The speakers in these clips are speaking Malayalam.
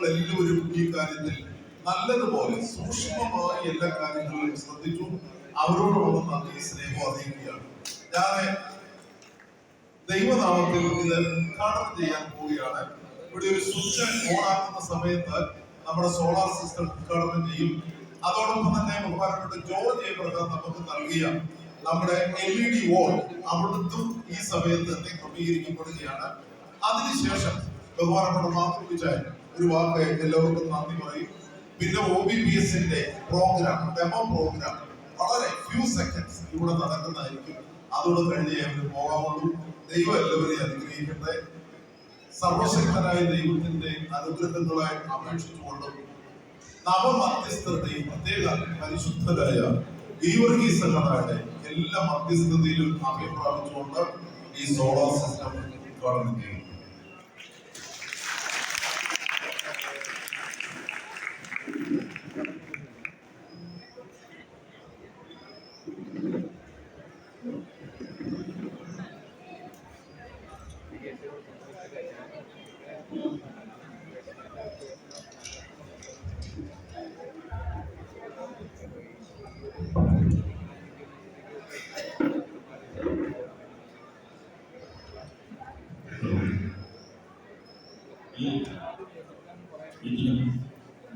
നിങ്ങൾ എല്ലാവരും ഈ കാര്യത്തിൽ നല്ലതുപോലെ സൂക്ഷ്മമായി എല്ലാ കാര്യങ്ങളിലും ശ്രദ്ധിച്ചു. അവരോടുള്ള നന്ദി സ്നേഹം അറിയിക്കുകയാണ്. ഞാൻ ദൈവനാമത്തിൽ ഇത് ഉദ്ഘാടനം ചെയ്യാൻ പോവുകയാണ്. ഇവിടെ ഒരു സ്വിച്ച് ഓണാക്കുന്ന സമയത്ത് നമ്മുടെ സോളാർ സിസ്റ്റം ഉദ്ഘാടനം ചെയ്യും. അതോടൊപ്പം തന്നെ ബഹുമാനപ്പെട്ട ജോർജ് എബ്രഹാം നമുക്ക് നൽകിയ നമ്മുടെ LED വോൾ അവിടുത്തും ഈ സമയത്ത് തന്നെ ക്രമീകരിക്കപ്പെടുകയാണ്. അതിനുശേഷം ബഹുമാനപ്പെട്ട മാതൃപിച്ചായ ഒരു വാക്ക് എല്ലാവർക്കും നന്ദി പറയും. പിന്നെ OBPSന്റെ പ്രോഗ്രാം, ഡെമോ പ്രോഗ്രാം വളരെ ഫ്യൂ സെക്കൻഡ്സ് ഇവിടെ നടക്കുന്നതായിരിക്കും. അതോട് കഴിഞ്ഞ് ഞങ്ങൾക്ക് പോകാവുള്ളൂ. ദൈവം എല്ലാവരെയും അനുഗ്രഹിക്കട്ടെ. സർവശക്തനായ ദൈവത്തിന്റെ അനുഗ്രഹങ്ങളെ അപേക്ഷിച്ചുകൊണ്ടും നവമധ്യസ്ഥതയും പ്രത്യേക പരിശുദ്ധരായ ഗീവർഗീസ് സഹോദരന്റെ എല്ലാ മധ്യസ്ഥതയിലും അഭിപ്രാപിച്ചുകൊണ്ട് ഈ സോളാർ സിസ്റ്റം ഉദ്ഘാടനം ചെയ്യും.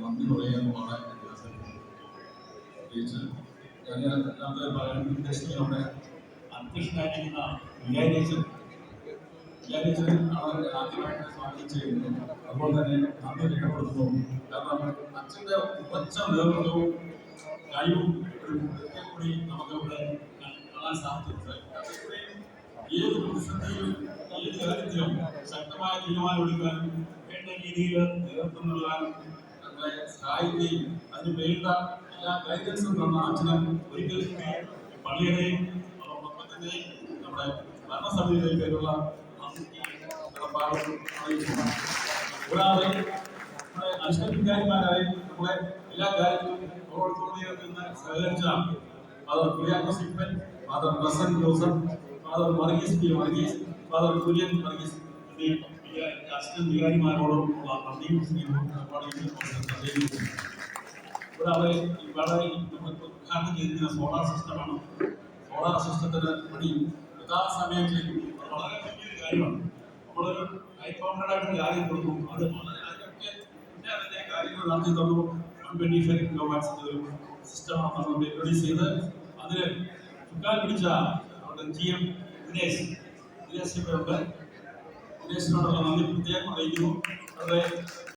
നന്ദി പറയാനുമാണ് പ്രത്യേകിച്ച് പറയാൻ ഉദ്ദേശിക്കുന്നത് നമ്മുടെ അധ്യക്ഷനായിരിക്കുന്ന വികാരിയച്ഛൻ ആണ് ആദ്യമായിട്ട് സ്വാഗതം ചെയ്യുന്നത്. അതുപോലെ തന്നെ നന്ദി രേഖപ്പെടുത്തുന്നു. കാരണം അച്ഛൻ്റെ ഉറച്ച നേതൃത്വവും കഴിവും കൂടി നമുക്ക് ഇവിടെ കാണാൻ സാധിച്ചത്. ഏത് പ്രതിസന്ധിയിലും ഏത് കാര്യത്തിലും ശക്തമായ തീരുമാനമെടുക്കാനും വേണ്ട രീതിയിൽ നേതൃത്വം നൽകാനും നമ്മളെ സഹായിക്കുകയും അതിന് വേണ്ട എല്ലാ ഗൈഡൻസും തന്ന അച്ഛന് ഒരിക്കലും പള്ളിയുടെയും അതോടൊപ്പം തന്നെ നമ്മുടെ ഭരണസമിതിയിലേക്കുള്ള കൂടാതെ നമ്മുടെ അഷ്ടവികാരിമാരായി നമ്മളെ എല്ലാ കാര്യത്തിലും നിന്ന് സഹകരിച്ച father Kuriakose Ippan, father Rasan Joseph, father Varghese P Varghese, father Kurian Varghese എന്നീ അസിസ്റ്റന്റ് വികാരിമാരോടും നന്ദിയും സ്നേഹവും കൂടാതെ വളരെ ഉദ്ഘാടനം ചെയ്തിരിക്കുന്ന സോളാർ സിസ്റ്റമാണ്. സോളാർ സിസ്റ്റത്തിന് പണി യഥാസമയം ചെയ്തു. വളരെ വലിയൊരു കാര്യമാണ്. നമ്മളൊരു ഹൈപ്പൗണ്ടഡായിട്ട് കാര്യം കൊടുക്കും. അത് അതിനൊക്കെ അതിൻ്റെ കാര്യങ്ങൾ നടത്തി തന്നു. 125 കിലോവാട്ട്സ് ഒരു സിസ്റ്റമാണ് നമ്മൾ ഇൻട്രൊഡ്യൂസ് ചെയ്ത് അതിന് ചുക്കാൻ പിടിച്ച നമ്മുടെ GM ദിനേശിനോടുള്ള നന്ദി പ്രത്യേകം അറിയിക്കുന്നു. വളരെ